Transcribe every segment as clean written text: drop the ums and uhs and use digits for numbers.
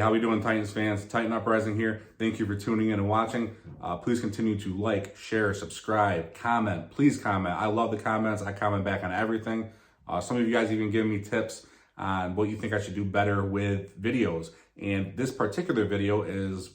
how we doing, Titans fans? Titan Uprising here. Thank you for tuning in and watching. Please continue to like, share, subscribe, comment. Please comment. I love the comments. I comment back on everything. Some of you guys even give me tips on what you think I should do better with videos. And this particular video is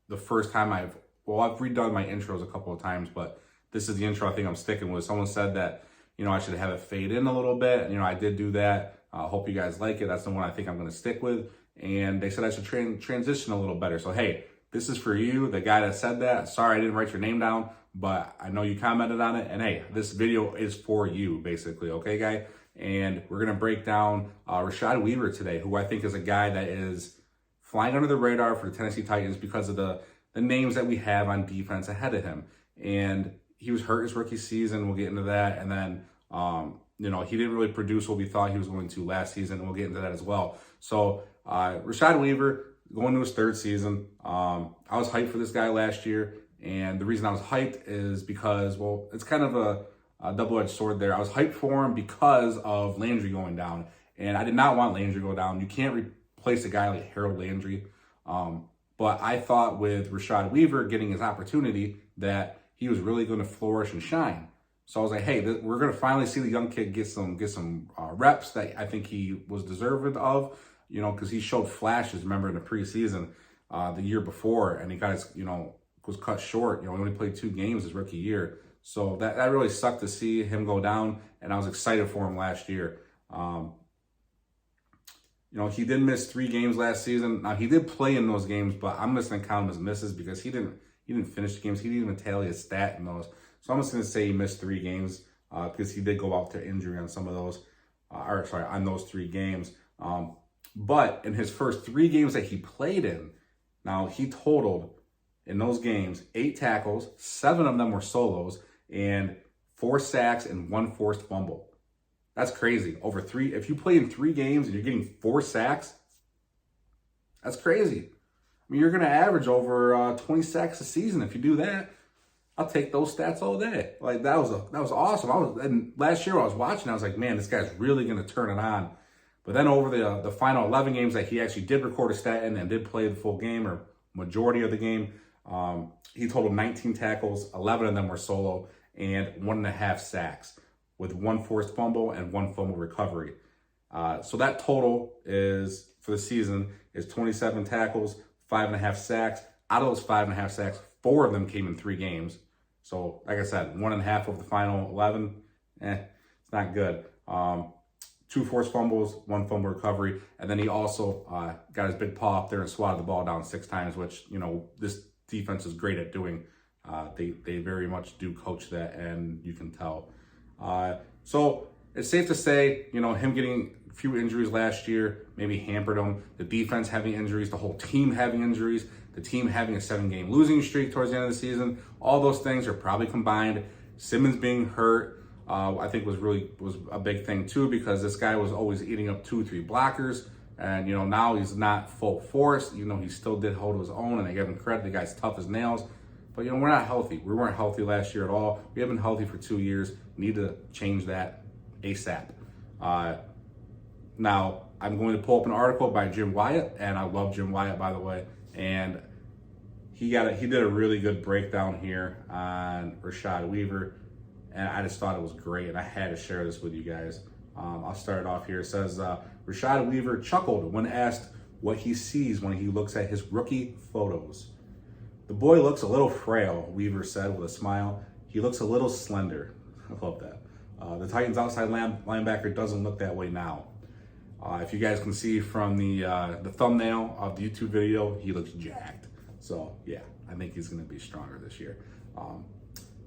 the first time I've redone my intros a couple of times, but this is the intro I think I'm sticking with. Someone said that, I should have it fade in a little bit. I did do that. Hope you guys like it. That's the one I think I'm going to stick with. And they said I should transition a little better. So, hey, this is for you, the guy that said that. Sorry I didn't write your name down, but I know you commented on it. And hey, this video is for you, basically. Okay, guy? And we're going to break down Rashad Weaver today, who I think is a guy that is flying under the radar for the Tennessee Titans because of the names that we have on defense ahead of him. And he was hurt his rookie season. We'll get into that. And then, he didn't really produce what we thought he was going to last season. And we'll get into that as well. So, Rashad Weaver going to his third season. I was hyped for this guy last year. And the reason I was hyped is because, it's kind of a double-edged sword there. I was hyped for him because of Landry going down. And I did not want Landry to go down. You can't replace a guy like Harold Landry. But I thought with Rashad Weaver getting his opportunity that he was really going to flourish and shine. So I was like, hey, we're going to finally see the young kid get some reps that I think he was deserving of, because he showed flashes, remember, in the preseason the year before, and he got was cut short. He only played 2 games his rookie year. So that really sucked to see him go down, and I was excited for him last year. He did miss 3 games last season. Now, he did play in those games, but I'm just going to count him as misses because he didn't finish the games. He didn't even tally his stat in those. So I'm just going to say he missed 3 games because he did go out to injury on some of those, on those 3 games. But in his first 3 games that he played in, now he totaled in those games 8 tackles, 7 of them were solos, and 4 sacks and 1 forced fumble. That's crazy. If you play in 3 games and you're getting 4 sacks, that's crazy. I mean, you're going to average over 20 sacks a season if you do that. I'll take those stats all day. Like that was awesome. And last year I was watching, I was like, man, this guy's really going to turn it on. But then over the final 11 games that he actually did record a stat in and did play the full game or majority of the game, he totaled 19 tackles, 11 of them were solo, and 1.5 sacks with 1 forced fumble and 1 fumble recovery. So that total is for the season is 27 tackles, 5.5 sacks. Out of those 5.5 sacks, 4 of them came in 3 games. So, like I said, 1.5 of the final 11, it's not good. 2 forced fumbles, 1 fumble recovery, and then he also got his big paw up there and swatted the ball down 6 times, which, this defense is great at doing. They very much do coach that, and you can tell. So it's safe to say, him getting a few injuries last year maybe hampered him. The defense having injuries, the whole team having injuries, the team having a 7-game losing streak towards the end of the season. All those things are probably combined. Simmons being hurt, I think was a big thing too, because this guy was always eating up 2 or 3 blockers. And, now he's not full force. He still did hold his own, and I give him credit. The guy's tough as nails. But, we're not healthy. We weren't healthy last year at all. We have been healthy for 2 years. We need to change that ASAP. Now, I'm going to pull up an article by Jim Wyatt, and I love Jim Wyatt, by the way. And he did a really good breakdown here on Rashad Weaver, and I just thought it was great, and I had to share this with you guys. I'll start it off here. It says, Rashad Weaver chuckled when asked what he sees when he looks at his rookie photos. The boy looks a little frail, Weaver said with a smile. He looks a little slender. I love that. The Titans outside linebacker doesn't look that way now. If you guys can see from the thumbnail of the YouTube video, he looks jacked. So, yeah, I think he's going to be stronger this year.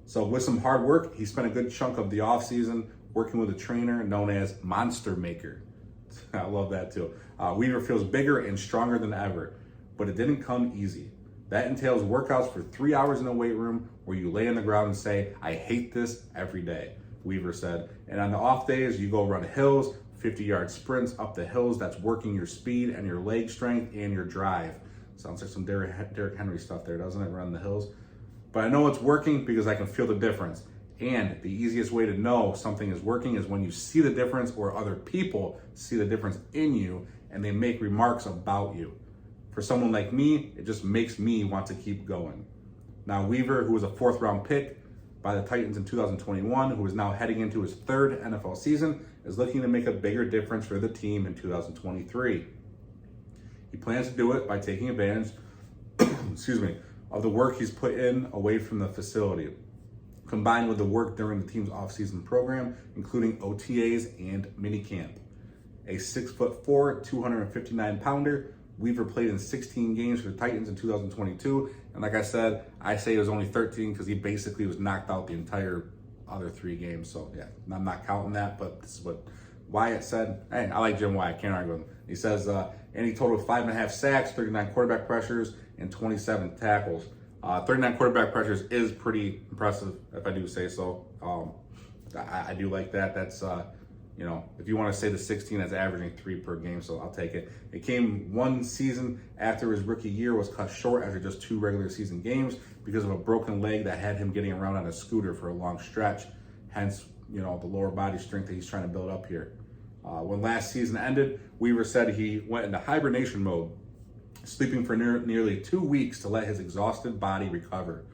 So with some hard work, he spent a good chunk of the offseason working with a trainer known as Monster Maker. I love that too. Weaver feels bigger and stronger than ever, but it didn't come easy. That entails workouts for 3 hours in a weight room where you lay on the ground and say, I hate this every day, Weaver said. And on the off days, you go run hills, 50-yard sprints up the hills. That's working your speed and your leg strength and your drive. Sounds like some Derrick Henry stuff there, doesn't it, run the hills? But I know it's working because I can feel the difference. And the easiest way to know something is working is when you see the difference or other people see the difference in you and they make remarks about you. For someone like me, it just makes me want to keep going. Now, Weaver, who was a 4th-round pick by the Titans in 2021, who is now heading into his 3rd NFL season, is looking to make a bigger difference for the team in 2023. He plans to do it by taking advantage of the work he's put in away from the facility, combined with the work during the team's offseason program, including OTAs and minicamp. A 6'4", 259-pounder, Weaver played in 16 games for the Titans in 2022, and like I said, I say it was only 13 because he basically was knocked out the entire other 3 games. So yeah, I'm not counting that, but this is what Wyatt said. Hey, I like Jim Wyatt, can't argue with him. He says, and he totaled 5.5 sacks, 39 quarterback pressures, and 27 tackles. 39 quarterback pressures is pretty impressive, if I do say so. I do like that. That's, if you want to say the 16, that's averaging 3 per game, so I'll take it. It came one season after his rookie year was cut short after just 2 regular season games because of a broken leg that had him getting around on a scooter for a long stretch. Hence, the lower body strength that he's trying to build up here. When last season ended, Weaver said he went into hibernation mode, sleeping for nearly 2 weeks to let his exhausted body recover.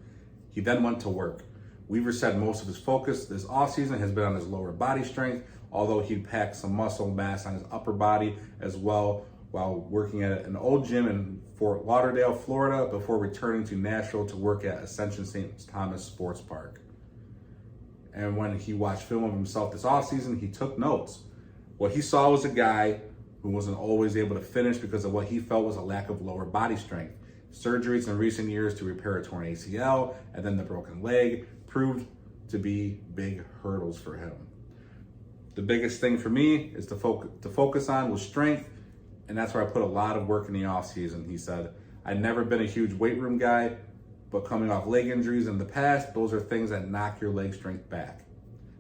He then went to work. Weaver said most of his focus this offseason has been on his lower body strength, although he packed some muscle mass on his upper body as well while working at an old gym in Fort Lauderdale, Florida, before returning to Nashville to work at Ascension St. Thomas Sports Park. And when he watched film of himself this offseason, he took notes. What he saw was a guy who wasn't always able to finish because of what he felt was a lack of lower body strength. Surgeries in recent years to repair a torn ACL and then the broken leg proved to be big hurdles for him. The biggest thing for me is to focus on was strength, and that's where I put a lot of work in the offseason, he said. I'd never been a huge weight room guy, but coming off leg injuries in the past, those are things that knock your leg strength back.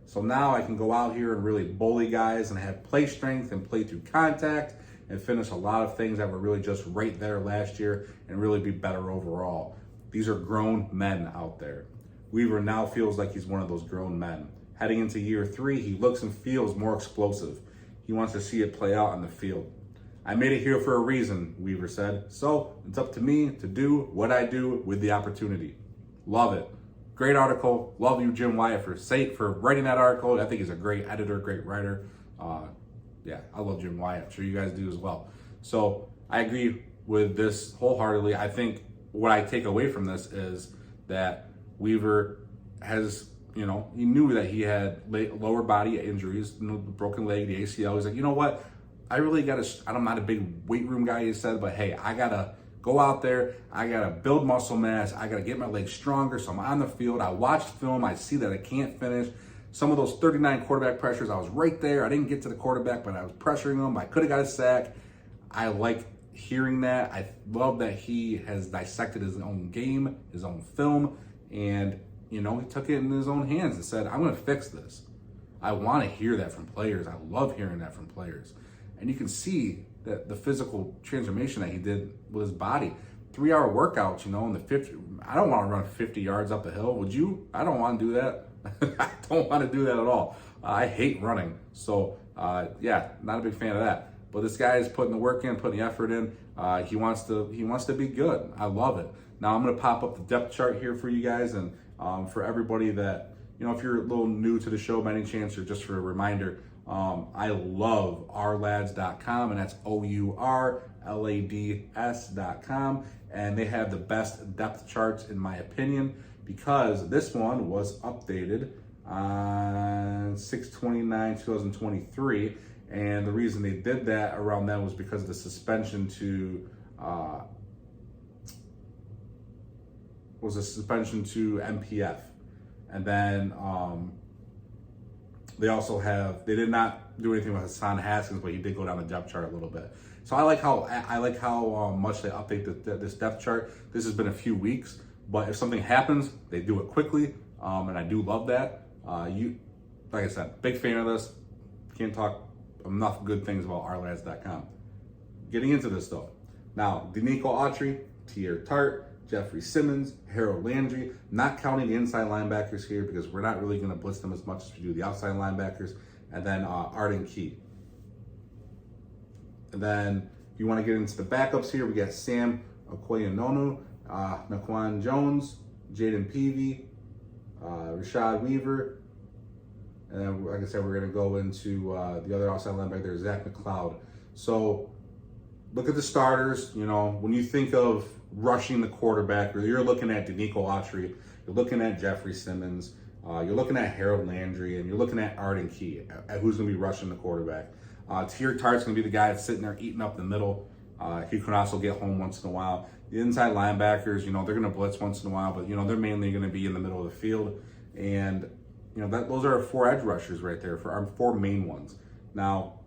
So now I can go out here and really bully guys and have play strength and play through contact and finish a lot of things that were really just right there last year and really be better overall. These are grown men out there. Weaver now feels like he's one of those grown men. Heading into year 3, he looks and feels more explosive. He wants to see it play out on the field. I made it here for a reason, Weaver said. So it's up to me to do what I do with the opportunity. Love it. Great article. Love you, Jim Wyatt, for writing that article. I think he's a great editor, great writer. I love Jim Wyatt. I'm sure you guys do as well. So I agree with this wholeheartedly. I think what I take away from this is that Weaver has, he knew that he had lower body injuries, the broken leg, the ACL. He's like, you know what? I really got to, I'm not a big weight room guy, he said, but hey, I got to go out there. I got to build muscle mass. I got to get my legs stronger. So I'm on the field. I watched film. I see that I can't finish. Some of those 39 quarterback pressures, I was right there. I didn't get to the quarterback, but I was pressuring him. I could have got a sack. I like hearing that. I love that he has dissected his own game, his own film, and, he took it in his own hands and said, I'm going to fix this. I want to hear that from players. I love hearing that from players. And you can see that the physical transformation that he did with his body. 3-hour workouts, in the 50. I don't want to run 50 yards up a hill. Would you? I don't want to do that. I don't want to do that at all. I hate running. So, not a big fan of that. But this guy is putting the work in, putting the effort in. He wants to be good. I love it. Now I'm going to pop up the depth chart here for you guys, and for everybody that, if you're a little new to the show by any chance, or just for a reminder, I love ourlads.com, and that's OURLADS.com, and they have the best depth charts in my opinion, because this one was updated on 6/29/2023, and the reason they did that around then was because of the suspension to MPF, and then they did not do anything with Hassan Haskins, but he did go down the depth chart a little bit. So I like how much they update this depth chart. This has been a few weeks, but if something happens, they do it quickly, and I do love that. Like I said, big fan of this. Can't talk enough good things about ourlads.com. Getting into this though, now Denico Autry, Tier Tart, Jeffrey Simmons, Harold Landry, not counting the inside linebackers here because we're not really going to blitz them as much as we do the outside linebackers, and then Arden Key. And then If you want to get into the backups here, we got Sam Okoyenono, Naquan Jones, Jaden Peavy, Rashad Weaver, and then, like I said, we're going to go into the other outside linebacker there, Zach McLeod. So look at the starters. You know, when you think of rushing the quarterback, or you're looking at Danico Autry, you're looking at Jeffrey Simmons, you're looking at Harold Landry, and you're looking at Arden Key, at who's going to be rushing the quarterback. Tier Tart's going to be the guy that's sitting there eating up the middle. He can also get home once in a while. The inside linebackers, you know, they're going to blitz once in a while, but, you know, they're mainly going to be in the middle of the field. And, you know, those are our 4 edge rushers right there, for our 4 main ones. Now,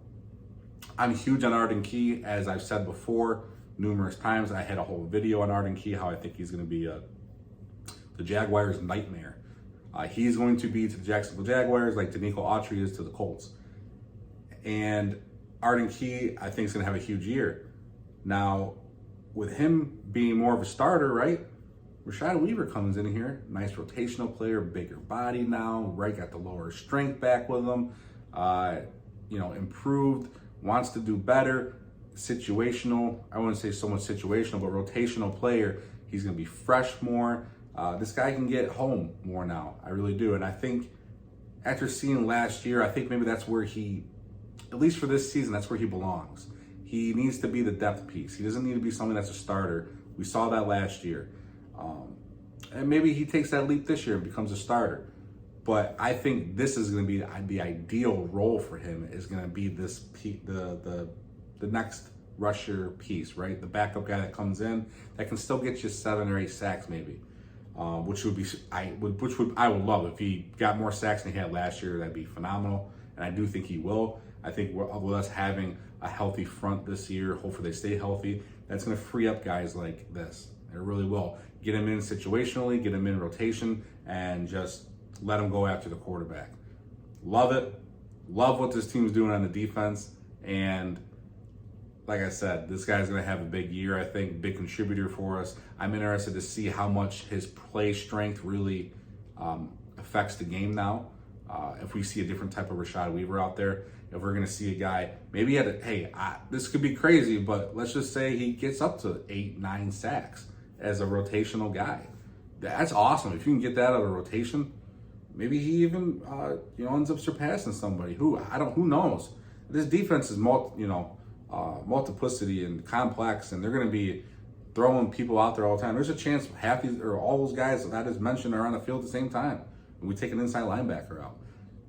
I'm huge on Arden Key, as I've said before numerous times. I had a whole video on Arden Key, how I think he's going to be the Jaguars' nightmare. He's going to be to the Jacksonville Jaguars like Danico Autry is to the Colts. And Arden Key, I think, is going to have a huge year. Now, with him being more of a starter, right? Rashad Weaver comes in here, nice rotational player, bigger body now, right? Got the lower strength back with him. You know, improved, wants to do better, situational. I wouldn't say so much situational, but rotational player. He's going to be fresh more. This guy can get home more now. I really do. And I think after seeing last year, I think maybe that's where he, at least for this season, that's where he belongs. He needs to be the depth piece. He doesn't need to be something that's a starter. We saw that last year. And maybe he takes that leap this year and becomes a starter. But I think this is going to be the ideal role for him, is going to be this the next rusher piece, right? The backup guy that comes in that can still get you 7 or 8 sacks maybe. Which I would love. If he got more sacks than he had last year, that'd be phenomenal. And I do think he will. I think with us having a healthy front this year, hopefully they stay healthy, that's going to free up guys like this. It really will. Get him in situationally, get him in rotation, and just let him go after the quarterback. Love it. Love what this team's doing on the defense. And like I said, this guy's going to have a big year, I think, big contributor for us. I'm interested to see how much his play strength really affects the game now. If we see a different type of Rashad Weaver out there, if we're going to see a guy, maybe this could be crazy, but let's just say he gets up to 8, 9 sacks as a rotational guy. That's awesome. If you can get that out of rotation, maybe he even ends up surpassing somebody. Who knows? This defense is multiplicity and complex, and they're going to be throwing people out there all the time. There's a chance half these or all those guys that I just mentioned are on the field at the same time, and we take an inside linebacker out.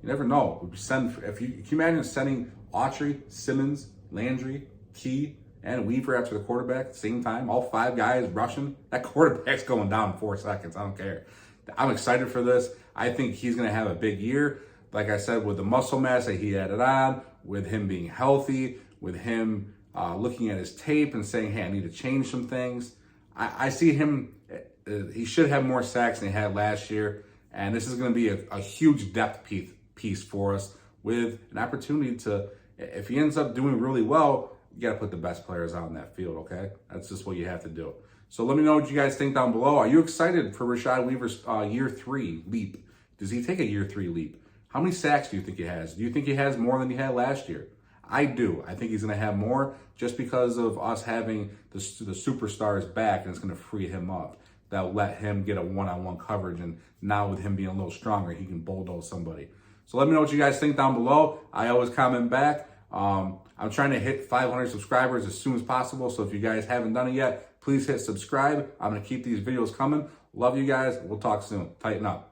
You never know. Can you imagine sending Autry, Simmons, Landry, Key, and Weaver after the quarterback at the same time? All 5 guys rushing. That quarterback's going down in 4 seconds. I don't care. I'm excited for this. I think he's going to have a big year. Like I said, with the muscle mass that he added on, with him being healthy, with him looking at his tape and saying, hey, I need to change some things. I see him, he should have more sacks than he had last year. And this is going to be a huge depth piece for us, with an opportunity to, if he ends up doing really well, you got to put the best players out in that field, okay? That's just what you have to do. So let me know what you guys think down below. Are you excited for Rashad Weaver's year 3 leap? Does he take a year 3 leap? How many sacks do you think he has? Do you think he has more than he had last year? I do. I think he's going to have more, just because of us having the superstars back, and it's going to free him up. That'll let him get a one-on-one coverage, and now with him being a little stronger, he can bulldoze somebody. So let me know what you guys think down below. I always comment back. I'm trying to hit 500 subscribers as soon as possible, so if you guys haven't done it yet, please hit subscribe. I'm going to keep these videos coming. Love you guys. We'll talk soon. Tighten up.